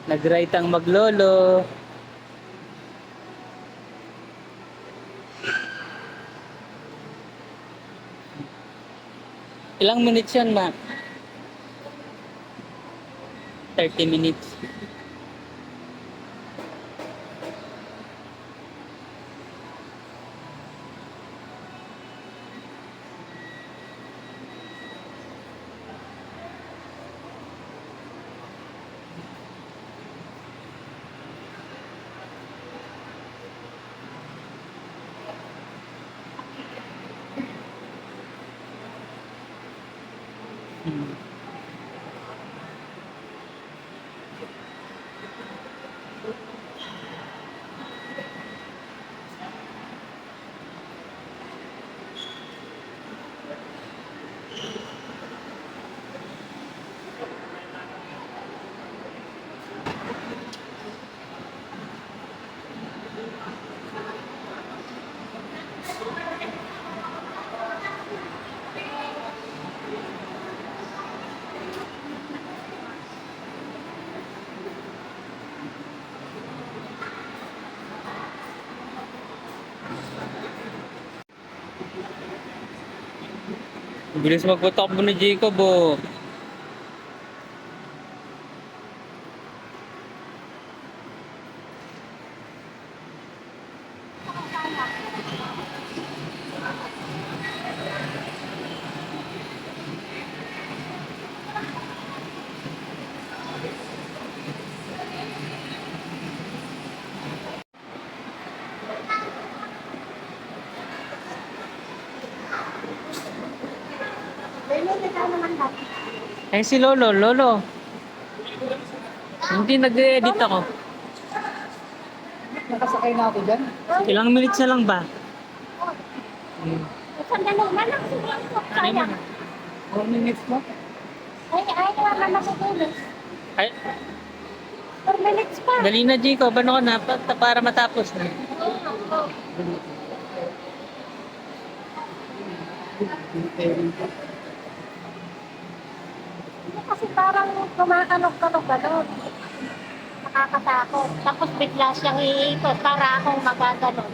Nag-right ang maglolo. Ilang minutes yan, ma? 30 minutes. Hmm. Bilis magpatakbo ni Jacob, oh. Eh si Lolo, Lolo. Hindi nag-edit ako. Nakasakay na ako dyan. Ilang minutes na lang ba? Sandali na lang siguro. Ano Kaya. mo? 4 minutes mo. Ay, wala na matulog. Ay, 4 minutes pa. dali na Jacob. Ano ka na? Para matapos na. Kasi parang kumakanok-kanok gano'n. Nakakatakot. Tapos bigla siyang iikot para akong magaganon.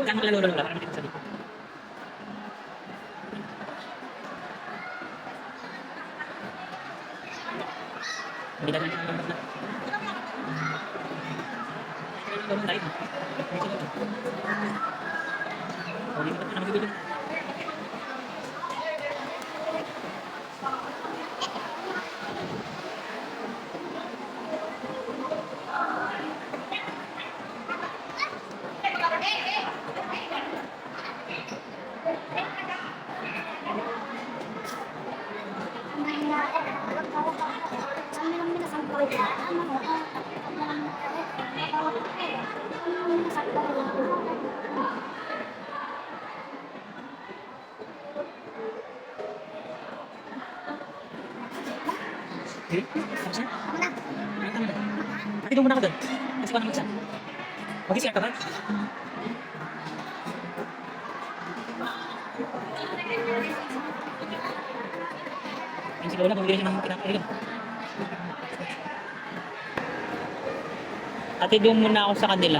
Kan Lolo lang. Parang dito sa likod. Hindi na lang na. Lolo tayo. Hindi ko na mabibili. Pati doon muna ako doon. Kasi ko naman siya. Mag-isip ka ba? Yung si Lola, bumili siya ng pinapaligan. Ate, doon muna ako sa kanila.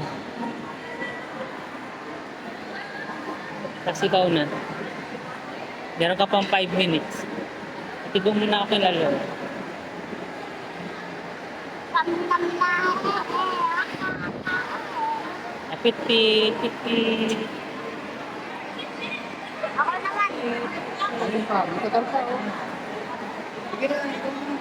Tapos ikaw na. Meron ka pang 5 minutes. Ate, doon muna ako kay Lalo. Piti, piti. Ako naman. Ayun pa, matagal pa. Sige na, ito na.